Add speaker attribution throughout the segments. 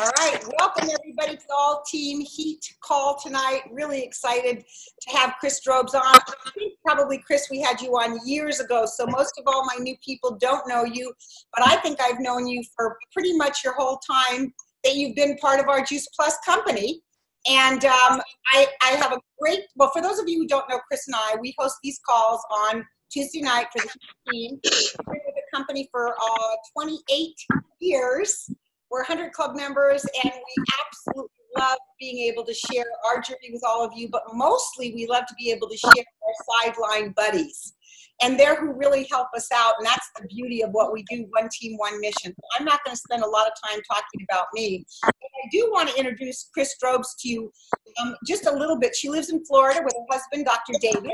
Speaker 1: All right, welcome everybody to the All Team Heat call tonight. Really excited to have Chris Drobes on. I think probably, Chris, we had you on years ago, so most of all my new people don't know you, but I think I've known you for pretty much your whole time that you've been part of our Juice Plus company. And I have a great, well, for those of you who don't know Chris and I, we host these calls on Tuesday night for the team. We've been with the company for 28 years. We're 100 club members, and we absolutely love being able to share our journey with all of you, but mostly we love to be able to share our sideline buddies. And they're who really help us out, and that's the beauty of what we do, one team, one mission. I'm not going to spend a lot of time talking about me, but I do want to introduce Chris Drobes to you just a little bit. She lives in Florida with her husband, Dr. David,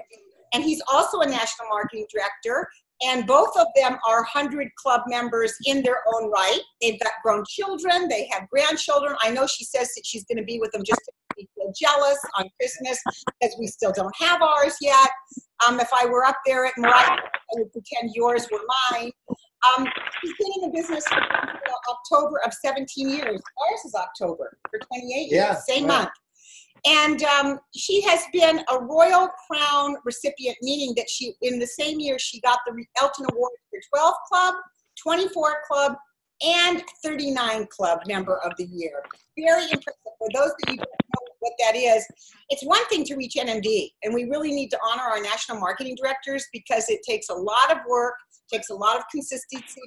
Speaker 1: and he's also a national marketing director. And both of them are 100 club members in their own right. They've got grown children. They have grandchildren. I know she says that she's going to be with them just to be jealous on Christmas because we still don't have ours yet. If I were up there at Mariah, I would pretend yours were mine. She's been in the business for October of 17 years. Ours is October for 28 years, same month. And she has been a Royal Crown recipient, meaning that she, in the same year, she got the Elton Award for 12 Club, 24 Club, and 39 Club Member of the Year. Very impressive. For those of you who don't know what that is, it's one thing to reach NMD, and we really need to honor our national marketing directors because it takes a lot of work, takes a lot of consistency,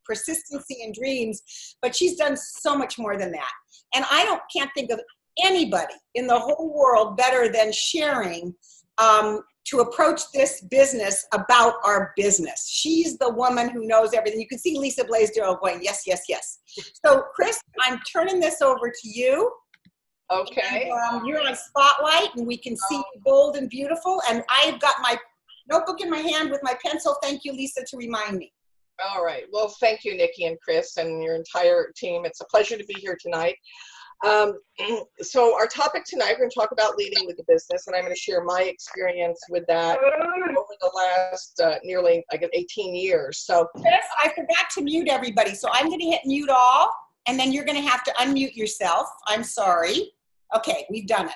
Speaker 1: persistency, and dreams, but she's done so much more than that. And I can't think of anybody in the whole world better than sharing to approach this business about our business. She's the woman who knows everything. You can see Lisa Blaisdell going, yes, yes, yes. So, Chris, I'm turning this over to you.
Speaker 2: Okay.
Speaker 1: And, you're on Spotlight, and we can see you bold and beautiful. And I've got my notebook in my hand with my pencil. Thank you, Lisa, to remind me.
Speaker 2: All right. Well, thank you, Nikki and Chris and your entire team. It's a pleasure to be here tonight. So our topic tonight, we're going to talk about leading with the business, and I'm going to share my experience with that over the last nearly, I guess, 18 years. So,
Speaker 1: Chris, I forgot to mute everybody, so I'm going to hit mute all, and then you're going to have to unmute yourself. I'm sorry. Okay, we've done it.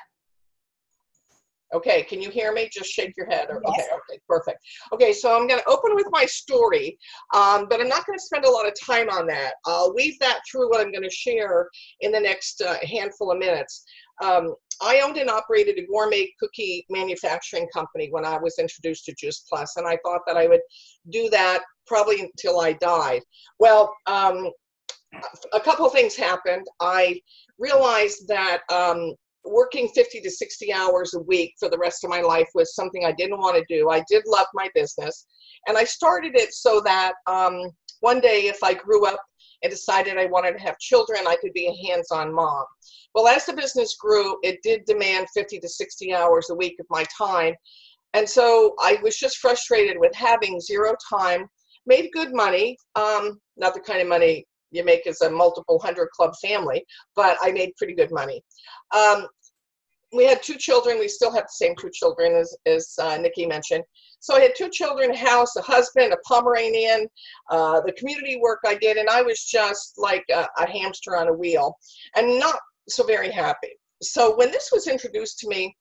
Speaker 2: Okay, can you hear me? Just shake your head.
Speaker 1: Yes.
Speaker 2: Okay, perfect. Okay, so I'm going to open with my story, but I'm not going to spend a lot of time on that. I'll weave that through what I'm going to share in the next handful of minutes. I owned and operated a gourmet cookie manufacturing company when I was introduced to Juice Plus, and I thought that I would do that probably until I died. Well, a couple of things happened. I realized that working 50 to 60 hours a week for the rest of my life was something I didn't want to do. I did love my business, and I started it so that one day if I grew up and decided I wanted to have children, I could be a hands-on mom. Well, as the business grew, it did demand 50 to 60 hours a week of my time, and so I was just frustrated with having zero time, made good money, not the kind of money you make as a multiple 100 club family, but I made pretty good money. We had 2 children. We still have the same 2 children as Nikki mentioned. So I had 2 children, a house, a husband, a Pomeranian, the community work I did, and I was just like a hamster on a wheel and not so very happy. So when this was introduced to me,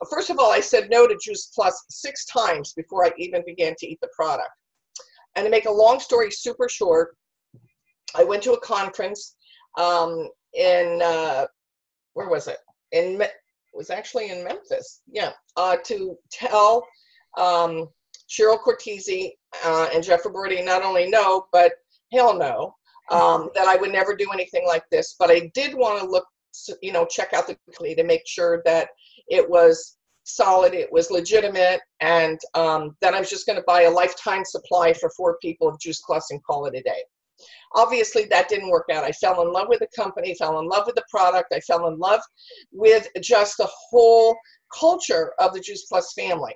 Speaker 2: first of all, I said no to Juice Plus 6 times before I even began to eat the product. And to make a long story super short, I went to a conference where was it? It was actually in Memphis, yeah, to tell Cheryl Cortese and Jeff Roberti not only no, but hell no, that I would never do anything like this. But I did want to look, check out the company to make sure that it was solid, it was legitimate, and that I was just going to buy a lifetime supply for 4 people of Juice Plus and call it a day. Obviously, that didn't work out. I fell in love with the company, fell in love with the product. I fell in love with just the whole culture of the Juice Plus family.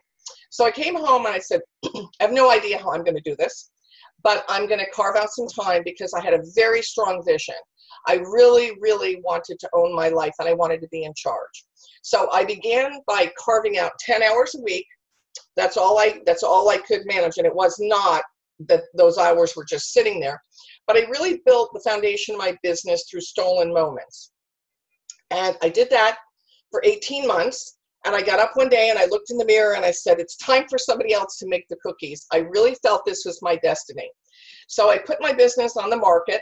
Speaker 2: So I came home and I said, I have no idea how I'm going to do this, but I'm going to carve out some time because I had a very strong vision. I really, really wanted to own my life, and I wanted to be in charge. So I began by carving out 10 hours a week. That's all I could manage, and it was not that those hours were just sitting there. but I really built the foundation of my business through stolen moments. And I did that for 18 months. And I got up one day and I looked in the mirror and I said, it's time for somebody else to make the cookies. I really felt this was my destiny. So I put my business on the market,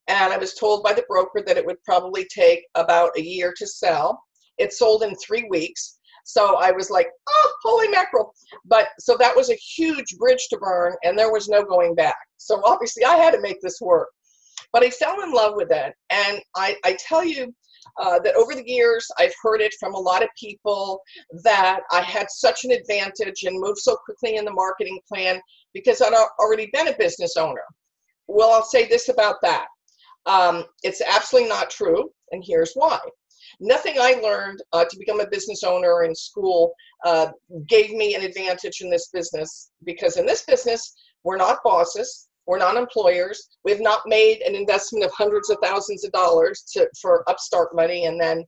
Speaker 2: and I was told by the broker that it would probably take about a year to sell. It sold in 3 weeks. So I was like, oh, holy mackerel. But so that was a huge bridge to burn, and there was no going back. So obviously I had to make this work. But I fell in love with it. And I tell you that over the years, I've heard it from a lot of people that I had such an advantage and moved so quickly in the marketing plan because I'd already been a business owner. Well, I'll say this about that. It's absolutely not true, and here's why. Nothing I learned to become a business owner in school gave me an advantage in this business, because in this business, we're not bosses, we're not employers, we've not made an investment of hundreds of thousands of dollars for upstart money and then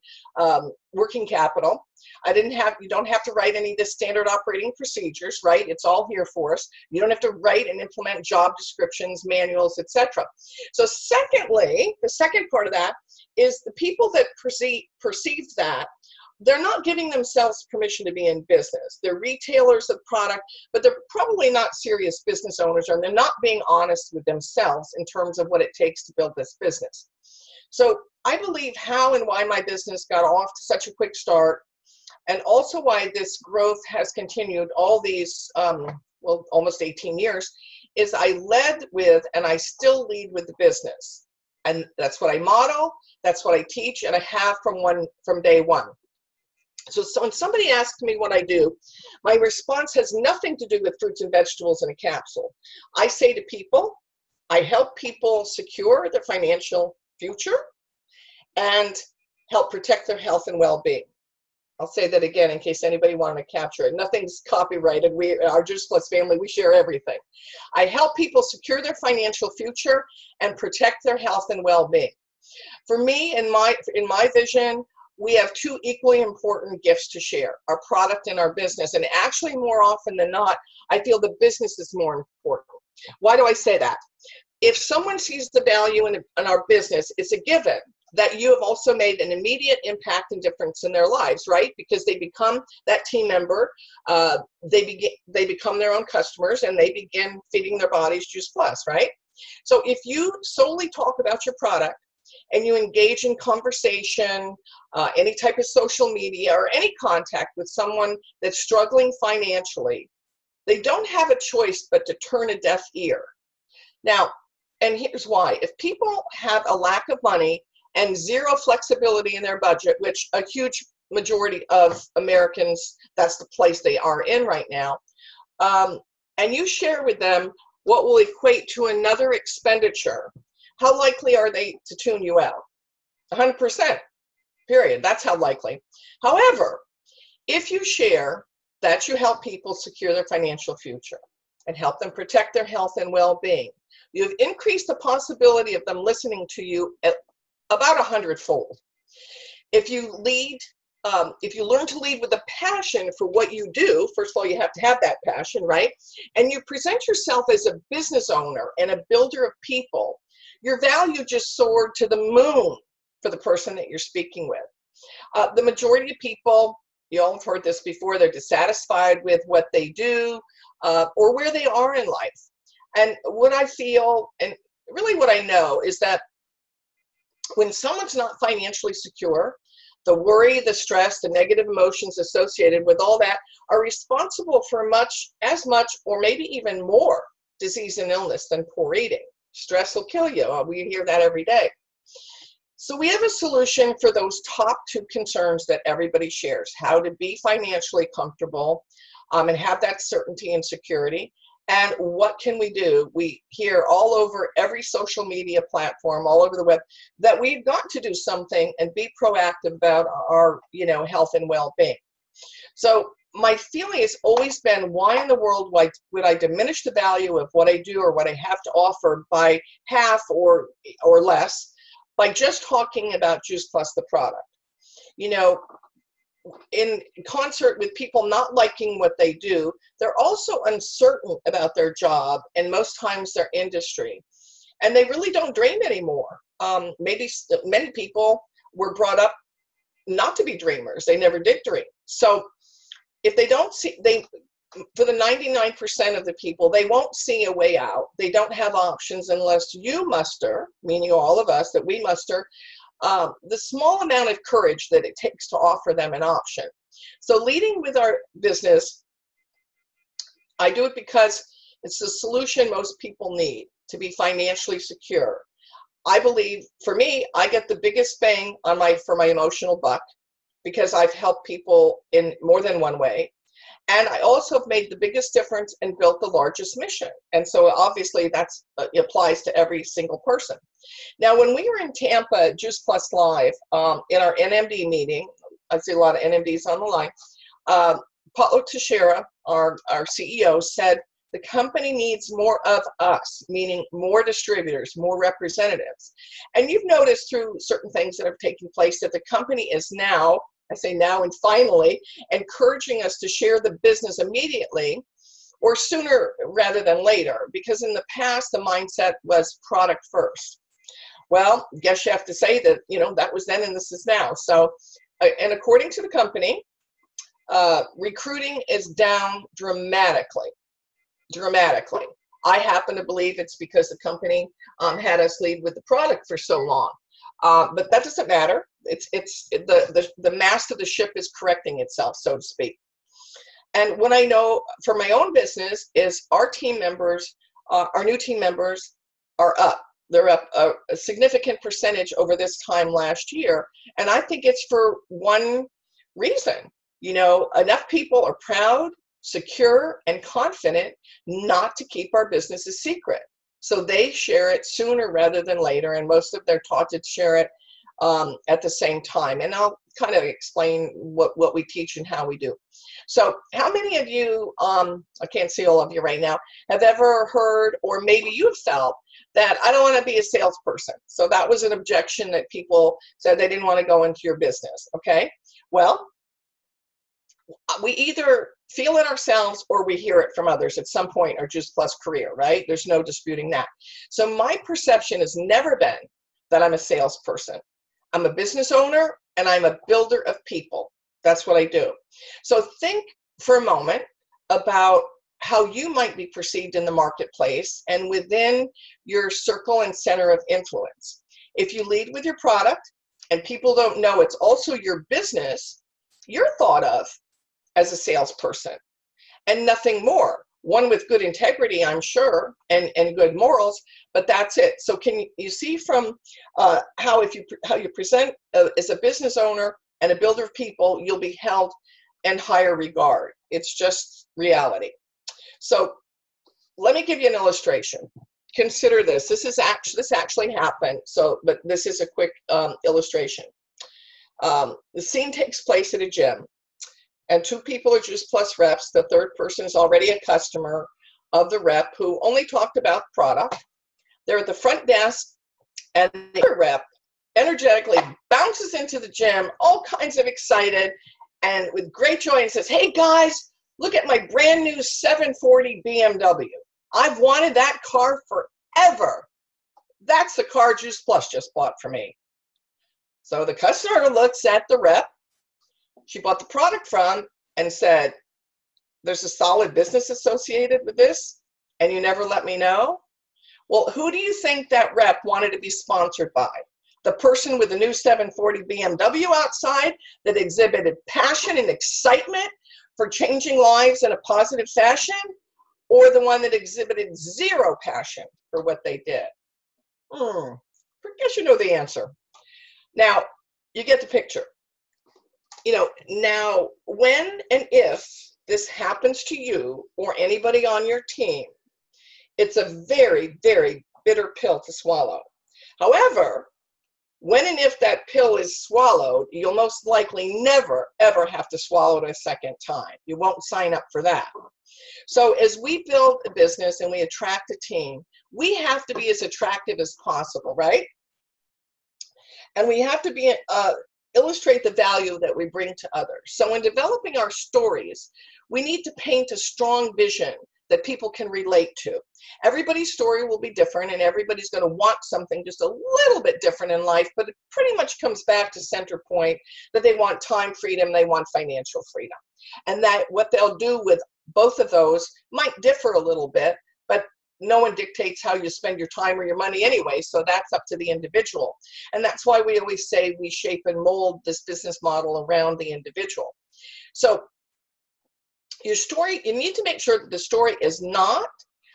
Speaker 2: working capital. You don't have to write any of the standard operating procedures, right? It's all here for us. You don't have to write and implement job descriptions, manuals, etc. So secondly, the second part of that is the people that perceived that, they're not giving themselves permission to be in business. They're retailers of product, but they're probably not serious business owners, and they're not being honest with themselves in terms of what it takes to build this business. So I believe how and why my business got off to such a quick start, and also why this growth has continued all these, well, almost 18 years, is I led with, and I still lead with, the business. And that's what I model, that's what I teach, and I have from day one. So when somebody asks me what I do, my response has nothing to do with fruits and vegetables in a capsule. I say to people, I help people secure their financial future and help protect their health and well-being. I'll say that again in case anybody wanted to capture it. Nothing's copyrighted. Our Juice Plus family, we share everything. I help people secure their financial future and protect their health and well-being. For me, in my vision, we have two equally important gifts to share, our product and our business. And actually, more often than not, I feel the business is more important. Why do I say that? If someone sees the value in our business, it's a given that you have also made an immediate impact and difference in their lives, right? Because they become that team member, they become their own customers, and they begin feeding their bodies Juice Plus, right? So if you solely talk about your product, and you engage in conversation, any type of social media, or any contact with someone that's struggling financially, they don't have a choice but to turn a deaf ear. Now, and here's why. If people have a lack of money and zero flexibility in their budget, which a huge majority of Americans, that's the place they are in right now, and you share with them what will equate to another expenditure, how likely are they to tune you out? 100%, period. That's how likely. However, if you share that you help people secure their financial future and help them protect their health and well-being, you've increased the possibility of them listening to you at about 100-fold. If you learn to lead with a passion for what you do, first of all, you have to have that passion, right? And you present yourself as a business owner and a builder of people, your value just soared to the moon for the person that you're speaking with. The majority of people, you all have heard this before, they're dissatisfied with what they do or where they are in life. And what I feel, and really what I know, is that when someone's not financially secure, the worry, the stress, the negative emotions associated with all that are responsible for as much or maybe even more disease and illness than poor eating. Stress will kill you. We hear that every day. So we have a solution for those top two concerns that everybody shares: how to be financially comfortable and have that certainty and security. And what can we do? We hear all over every social media platform, all over the web, that we've got to do something and be proactive about our, health and well-being. So my feeling has always been, why in the world would I diminish the value of what I do or what I have to offer by half or less by just talking about Juice Plus, the product? In concert with people not liking what they do, they're also uncertain about their job and most times their industry. and they really don't dream anymore. Maybe many people were brought up not to be dreamers. They never did dream. So if they don't see, for the 99% of the people, they won't see a way out. They don't have options unless you muster, meaning all of us, that we muster the small amount of courage that it takes to offer them an option. So leading with our business, I do it because it's the solution most people need to be financially secure. I believe, for me, I get the biggest bang on for my emotional buck because I've helped people in more than one way. And I also have made the biggest difference and built the largest mission. And so obviously that's applies to every single person. Now, when we were in Tampa, Juice Plus Live, in our NMD meeting, I see a lot of NMDs on the line, Paulo Teixeira, our CEO, said, the company needs more of us, meaning more distributors, more representatives. And you've noticed through certain things that have taken place that the company is now, I say now and finally, encouraging us to share the business immediately or sooner rather than later, because in the past, the mindset was product first. Well, I guess you have to say that, that was then and this is now. So, and according to the company, recruiting is down dramatically. I happen to believe it's because the company had us lead with the product for so long. But that doesn't matter. The mast of the ship is correcting itself, so to speak. And what I know for my own business is our team members, our new team members are up. They're up a significant percentage over this time last year. And I think it's for one reason. Enough people are proud, secure, and confident not to keep our business a secret. So they share it sooner rather than later, and most of them are taught to share it at the same time. And I'll kind of explain what we teach and how we do. So how many of you, I can't see all of you right now, have ever heard, or maybe you've felt, that I don't want to be a salesperson? So that was an objection that people said they didn't want to go into your business, okay? Well, we either feel it ourselves or we hear it from others at some point, our Juice Plus career, right? There's no disputing that. So my perception has never been that I'm a salesperson. I'm a business owner and I'm a builder of people. That's what I do. So think for a moment about how you might be perceived in the marketplace and within your circle and center of influence. If you lead with your product and people don't know it's also your business, you're thought of as a salesperson and nothing more. One with good integrity, I'm sure, and good morals, but that's it. So can you see from how you present as a business owner and a builder of people, you'll be held in higher regard. It's just reality. So let me give you an illustration. Consider this. This actually happened. So, but this is a quick illustration. The scene takes place at a gym. And two people are Juice Plus reps. The third person is already a customer of the rep who only talked about product. They're at the front desk, and the other rep energetically bounces into the gym, all kinds of excited, and with great joy, and says, "Hey guys, look at my brand new 740 BMW. I've wanted that car forever. That's the car Juice Plus just bought for me." So the customer looks at the rep she bought the product from and said, "There's a solid business associated with this, and you never let me know." Well, who do you think that rep wanted to be sponsored by? The person with the new 740 BMW outside that exhibited passion and excitement for changing lives in a positive fashion, or the one that exhibited zero passion for what they did? I guess you know the answer. Now, you get the picture. Now, when and if this happens to you or anybody on your team, it's a very, very bitter pill to swallow. However, when and if that pill is swallowed, you'll most likely never, ever have to swallow it a second time. You won't sign up for that. So as we build a business and we attract a team, we have to be as attractive as possible, right? And we have to be illustrate the value that we bring to others. So in developing our stories, we need to paint a strong vision that people can relate to. Everybody's story will be different, and everybody's going to want something just a little bit different in life, but it pretty much comes back to center point that they want time freedom, they want financial freedom. And that what they'll do with both of those might differ a little bit, but no one dictates how you spend your time or your money anyway, so that's up to the individual. And that's why we always say we shape and mold this business model around the individual. So your story, you need to make sure that the story is not,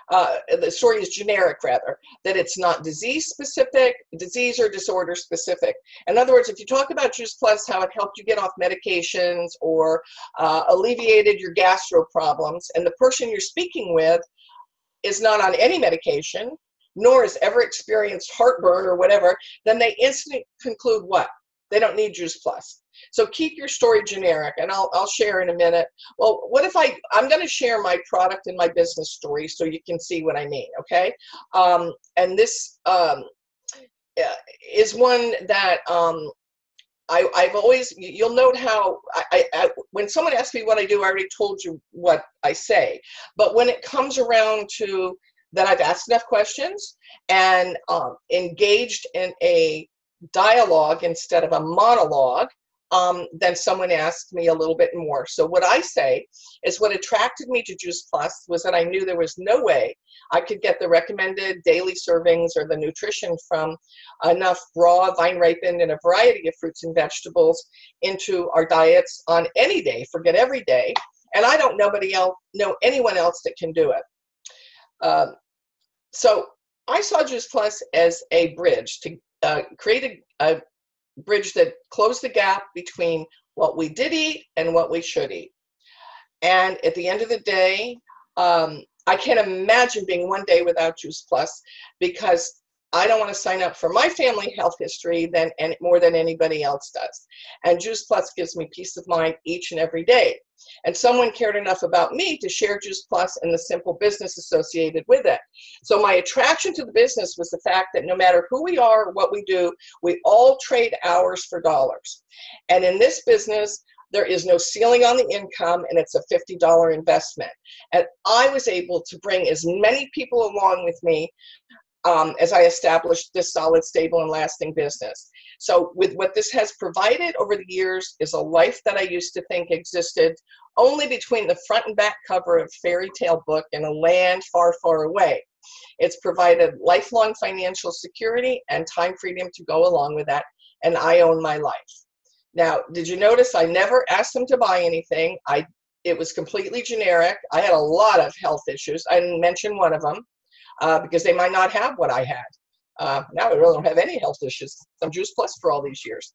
Speaker 2: the story is generic rather, that it's not disease specific, disease or disorder specific. In other words, if you talk about Juice Plus, how it helped you get off medications or alleviated your gastro problems, and the person you're speaking with is not on any medication, nor has ever experienced heartburn or whatever, then they instantly conclude what? They don't need Juice Plus. So keep your story generic, and I'll share in a minute. Well, what if I'm going to share my product and my business story so you can see what I mean, okay? And this is one that I've always, you'll note how when someone asks me what I do, I already told you what I say. But when it comes around to that I've asked enough questions and engaged in a dialogue instead of a monologue, then someone asked me a little bit more. So what I say is what attracted me to Juice Plus was that I knew there was no way I could get the recommended daily servings or the nutrition from enough raw, vine ripened, and a variety of fruits and vegetables into our diets on any day, forget every day. And I don't know anyone else that can do it. So I saw Juice Plus as a bridge to create a bridge that closed the gap between what we did eat and what we should eat. And at the end of the day, I can't imagine being one day without Juice Plus, because I don't want to sign up for my family health history more than anybody else does. And Juice Plus gives me peace of mind each and every day. And someone cared enough about me to share Juice Plus and the simple business associated with it. So my attraction to the business was the fact that no matter who we are or what we do, we all trade hours for dollars. And in this business, there is no ceiling on the income, and it's a $50 investment. And I was able to bring as many people along with me as I established this solid, stable, and lasting business. So with what this has provided over the years is a life that I used to think existed only between the front and back cover of a fairy tale book in a land far, far away. It's provided lifelong financial security and time freedom to go along with that, and I own my life. Now, did you notice I never asked them to buy anything? It was completely generic. I had a lot of health issues. I didn't mention one of them. Because they might not have what I had. Now I really don't have any health issues. I'm Juice Plus for all these years.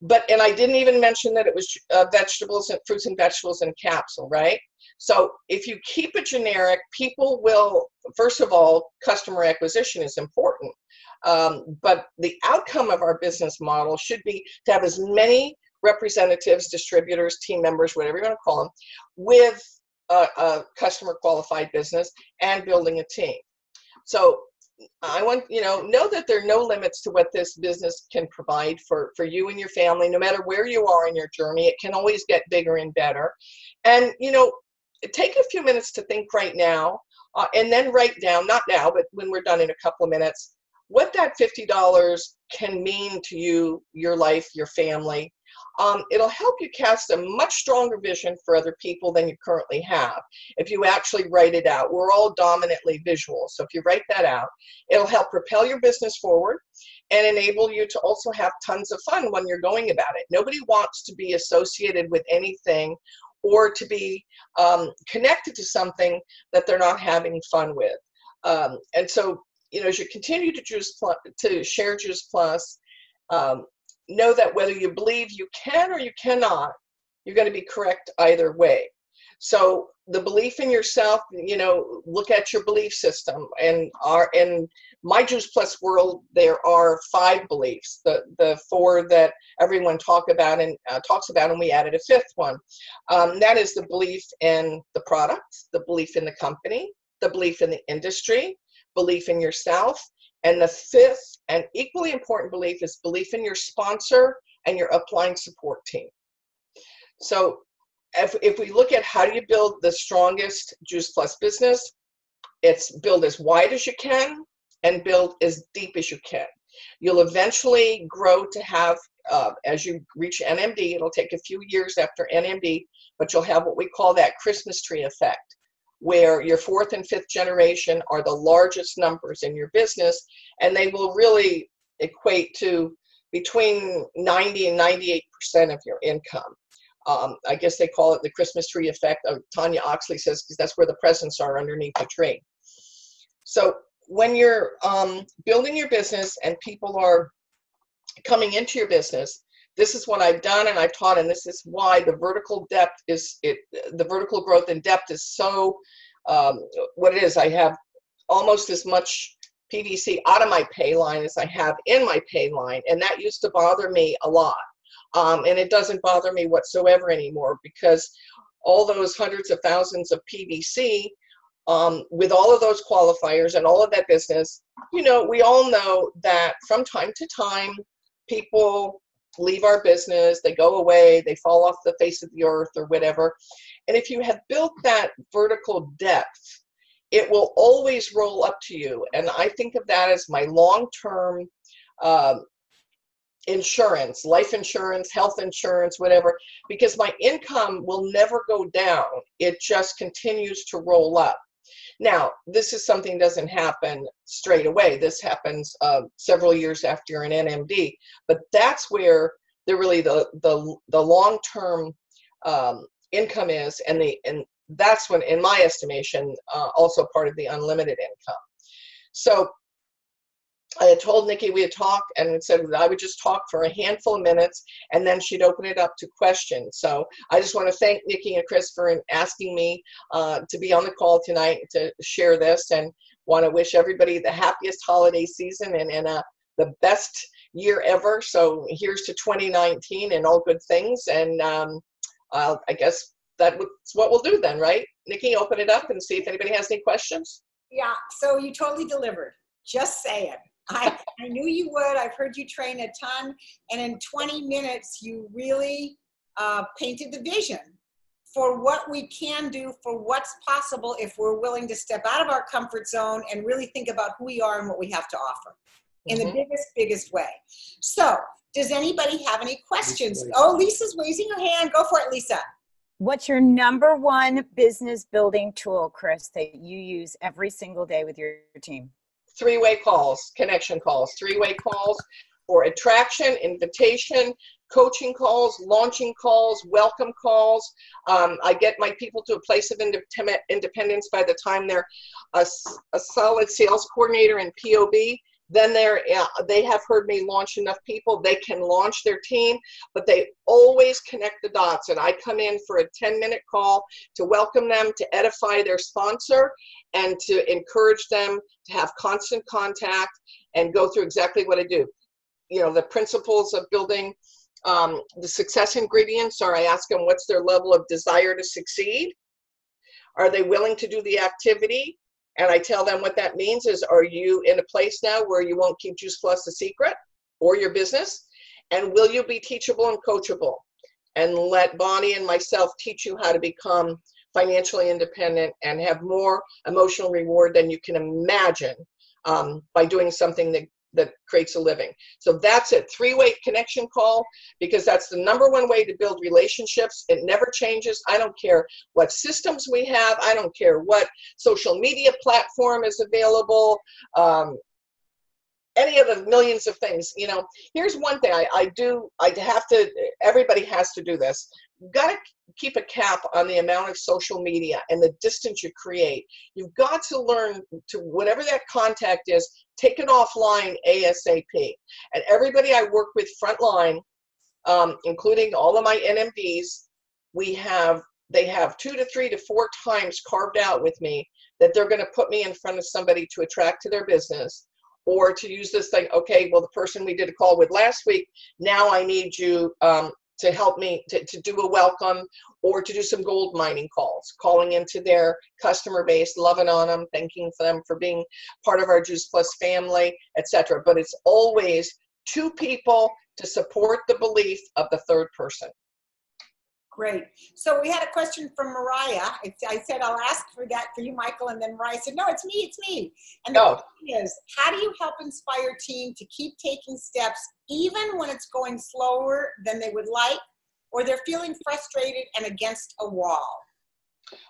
Speaker 2: And I didn't even mention that it was vegetables and fruits and vegetables in capsule, right? So if you keep it generic, people will, first of all, customer acquisition is important. But the outcome of our business model should be to have as many representatives, distributors, team members, whatever you want to call them, with a customer qualified business and building a team. So I want, know that there are no limits to what this business can provide for you and your family, no matter where you are in your journey. It can always get bigger and better. And, take a few minutes to think right now, and then write down, not now, but when we're done in a couple of minutes, what that $50 can mean to you, your life, your family. It'll help you cast a much stronger vision for other people than you currently have if you actually write it out. We're all dominantly visual, so if you write that out, it'll help propel your business forward and enable you to also have tons of fun when you're going about it. Nobody wants to be associated with anything or to be connected to something that they're not having fun with. And so, as you continue to share Juice Plus, know that whether you believe you can or you cannot, you're going to be correct either way. So the belief in yourself, look at your belief system. And in my Juice Plus world, there are 5 beliefs, the 4 that everyone talks about, and we added a 5th one. That is the belief in the product, the belief in the company, the belief in the industry, belief in yourself. And the 5th and equally important belief is belief in your sponsor and your upline support team. So if we look at how do you build the strongest Juice Plus business, it's build as wide as you can and build as deep as you can. You'll eventually grow to have, as you reach NMD, it'll take a few years after NMD, but you'll have what we call that Christmas tree effect, where your fourth and fifth generation are the largest numbers in your business, and they will really equate to between 90 and 98% of your income. I guess they call it the Christmas tree effect. Tanya Oxley says, because that's where the presents are underneath the tree. So when you're building your business and people are coming into your business, this is what I've done and I've taught, and this is why the vertical depth is the vertical growth and depth is so what it is. I have almost as much PVC out of my pay line as I have in my pay line, and that used to bother me a lot. And it doesn't bother me whatsoever anymore, because all those hundreds of thousands of PVC, with all of those qualifiers and all of that business, you know, we all know that from time to time, people leave our business, they go away, they fall off the face of the earth or whatever. And if you have built that vertical depth, it will always roll up to you. And I think of that as my long-term insurance, life insurance, health insurance, whatever, because my income will never go down. It just continues to roll up. Now, this is something that doesn't happen straight away. This happens several years after you're an NMD, but that's where the long-term income is, and that's when, in my estimation, also part of the unlimited income. So I had told Nikki we had talked, and it said that I would just talk for a handful of minutes, and then she'd open it up to questions. So I just want to thank Nikki and Chris for asking me to be on the call tonight to share this, and want to wish everybody the happiest holiday season and the best year ever. So here's to 2019 and all good things, and I guess that's what we'll do then, right? Nikki, open it up and see if anybody has any questions.
Speaker 1: Yeah, so you totally delivered. Just saying. I knew you would. I've heard you train a ton. And in 20 minutes, you really painted the vision for what we can do, for what's possible if we're willing to step out of our comfort zone and really think about who we are and what we have to offer in the biggest way. So does anybody have any questions? Oh, Lisa's raising her hand. Go for it, Lisa.
Speaker 3: What's your number one business building tool, Chris, that you use every single day with your team?
Speaker 2: Three-way calls, connection calls, three-way calls for attraction, invitation, coaching calls, launching calls, welcome calls. I get my people to a place of independence by the time they're a solid sales coordinator in POB. Then they have heard me launch enough people, they can launch their team, but they always connect the dots. And I come in for a 10-minute call to welcome them, to edify their sponsor, and to encourage them to have constant contact and go through exactly what I do. You know, the principles of building the success ingredients are, I ask them what's their level of desire to succeed. Are they willing to do the activity? And I tell them what that means is, are you in a place now where you won't keep Juice Plus a secret or your business? And will you be teachable and coachable? And let Bonnie and myself teach you how to become financially independent and have more emotional reward than you can imagine by doing something that creates a living. So that's a three-way connection call, because that's the number one way to build relationships. It never changes. I don't care what systems we have. I don't care what social media platform is available. Any of the millions of things, you know. Here's one thing everybody has to do this. You've got to keep a cap on the amount of social media and the distance you create. You've got to learn to, whatever that contact is, take it offline ASAP. And everybody I work with frontline, including all of my NMDs, they have 2 to 3 to 4 times carved out with me that they're going to put me in front of somebody to attract to their business, or to use this thing. Okay, well, the person we did a call with last week, now I need you to help me to do a welcome, or to do some gold mining calls, calling into their customer base, loving on them, thanking them for being part of our Juice Plus family, etc. But it's always 2 people to support the belief of the third person.
Speaker 1: Great. So we had a question from Mariah. I said, I'll ask for that for you, Michael. And then Mariah said, no, it's me, it's me. And the question is, how do you help inspire team to keep taking steps even when it's going slower than they would like, or they're feeling frustrated and against a wall?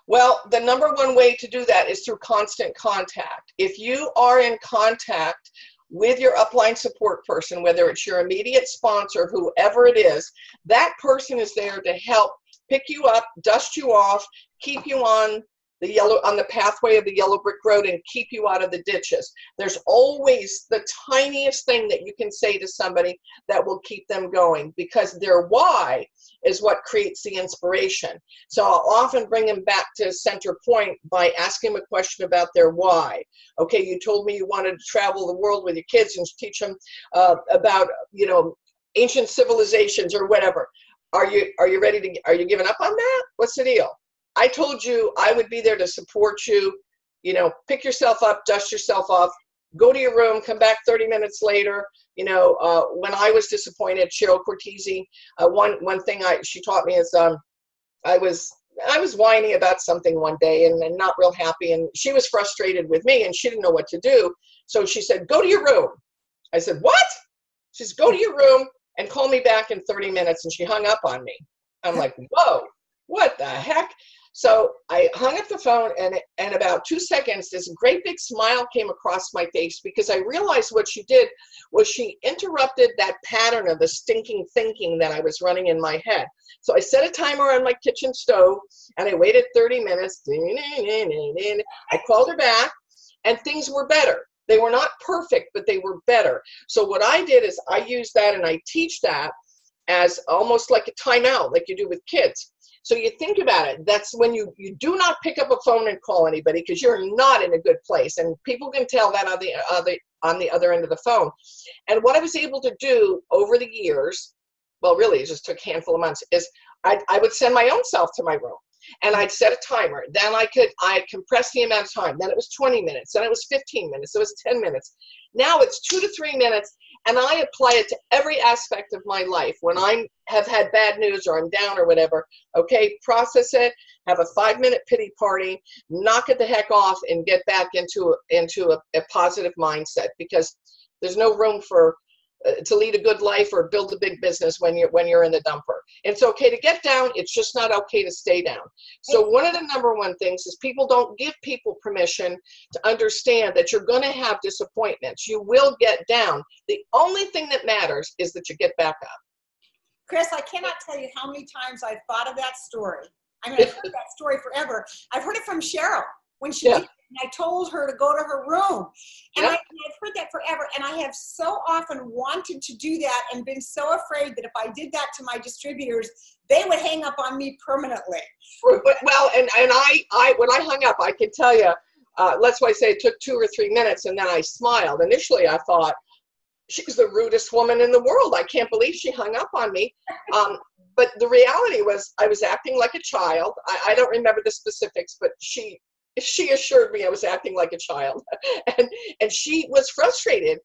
Speaker 2: Well, the number one way to do that is through constant contact. If you are in contact with your upline support person, whether it's your immediate sponsor, whoever it is, that person is there to help pick you up, dust you off, keep you on the pathway of the yellow brick road and keep you out of the ditches. There's always the tiniest thing that you can say to somebody that will keep them going, because their why is what creates the inspiration. So I'll often bring them back to center point by asking them a question about their why. Okay, you told me you wanted to travel the world with your kids and teach them about, you know, ancient civilizations or whatever. Are you ready to, are you giving up on that? What's the deal? I told you I would be there to support you. You know, pick yourself up, dust yourself off, go to your room, come back 30 minutes later. You know, when I was disappointed, Cheryl Cortese, one thing she taught me is I was whining about something one day and not real happy, and she was frustrated with me and she didn't know what to do. So she said, go to your room. I said, what? She said, go to your room and call me back in 30 minutes. And she hung up on me. I'm like, whoa, what the heck? So I hung up the phone, and in about 2 seconds, this great big smile came across my face, because I realized what she did was she interrupted that pattern of the stinking thinking that I was running in my head. So I set a timer on my kitchen stove, and I waited 30 minutes. I called her back, and things were better. They were not perfect, but they were better. So what I did is I used that, and I teach that as almost like a timeout, like you do with kids. So you think about it, that's when you do not pick up a phone and call anybody, because you're not in a good place. And people can tell that on the other end of the phone. And what I was able to do over the years, well, really, it just took a handful of months, is I would send my own self to my room. And I'd set a timer. Then I compress the amount of time. Then it was 20 minutes. Then it was 15 minutes. It was 10 minutes. Now it's 2 to 3 minutes. And I apply it to every aspect of my life. When I have had bad news or I'm down or whatever, okay, process it, have a 5-minute pity party, knock it the heck off, and get back into a positive mindset, because there's no room for to lead a good life or build a big business when you're in the dumper. It's okay to get down. It's just not okay to stay down. So one of the number one things is people don't give people permission to understand that you're going to have disappointments. You will get down. The only thing that matters is that you get back up.
Speaker 1: Chris, I cannot tell you how many times I've thought of that story. I mean, I've heard that story forever. I've heard it from Cheryl when she did. And I told her to go to her room. And I've heard that forever. And I have so often wanted to do that and been so afraid that if I did that to my distributors, they would hang up on me permanently.
Speaker 2: Well, and I when I hung up, I can tell you, that's why I say it took 2 or 3 minutes, and then I smiled. Initially, I thought, she's the rudest woman in the world. I can't believe she hung up on me. But the reality was I was acting like a child. I don't remember the specifics, but she assured me I was acting like a child. and she was frustrated,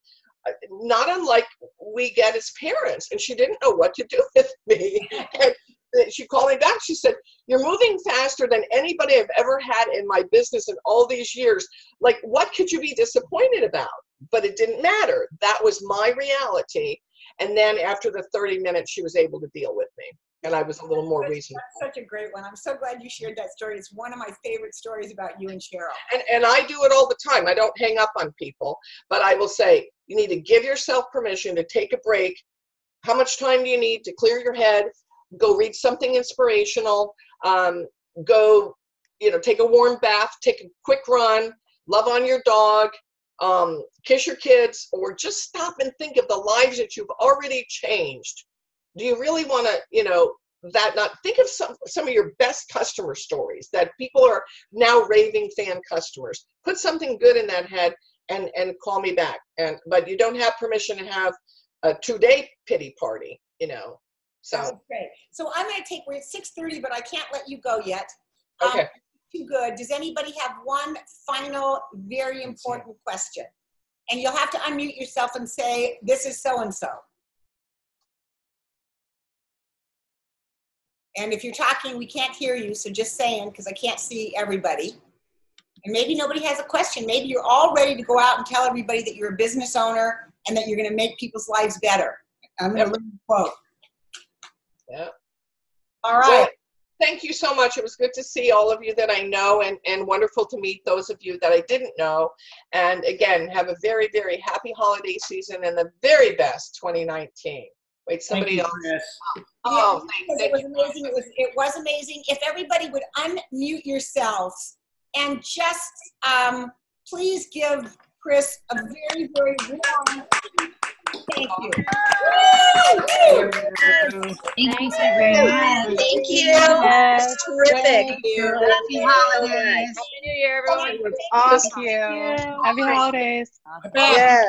Speaker 2: not unlike we get as parents, and she didn't know what to do with me. And she called me back. She said, you're moving faster than anybody I've ever had in my business in all these years. Like, what could you be disappointed about? But it didn't matter. That was my reality. And then after the 30 minutes, she was able to deal with me. And I was a little more reasonable.
Speaker 1: That's such a great one. I'm so glad you shared that story. It's one of my favorite stories about you and Cheryl.
Speaker 2: And I do it all the time. I don't hang up on people, but I will say, you need to give yourself permission to take a break. How much time do you need to clear your head? Go read something inspirational. Go, take a warm bath, take a quick run, love on your dog, kiss your kids, or just stop and think of the lives that you've already changed. Do you really want to, think of some of your best customer stories that people are now raving fan customers. Put something good in that head and call me back. But you don't have permission to have a 2-day pity party, So
Speaker 1: that's great. So I'm going to take, we're at 6:30, but I can't let you go yet.
Speaker 2: Okay.
Speaker 1: Too good. Does anybody have one final, very important question? And you'll have to unmute yourself and say, this is so-and-so. And if you're talking, we can't hear you, so just saying, because I can't see everybody. And maybe nobody has a question. Maybe you're all ready to go out and tell everybody that you're a business owner and that you're going to make people's lives better. I'm going to leave a quote.
Speaker 2: Yeah.
Speaker 1: All right.
Speaker 2: Well, thank you so much. It was good to see all of you that I know, and wonderful to meet those of you that I didn't know. And again, have a very, very happy holiday season and the very best 2019. Wait, somebody else. Oh,
Speaker 1: it was amazing. It was amazing. If everybody would unmute yourselves and just please give Chris a very, very warm thank you.
Speaker 3: Thanks very much.
Speaker 2: Thank you.
Speaker 3: Yes.
Speaker 2: Terrific.
Speaker 3: Thank you.
Speaker 2: Happy holidays.
Speaker 3: Happy New Year, everyone.
Speaker 2: Awesome.
Speaker 4: Happy holidays.
Speaker 1: Yeah.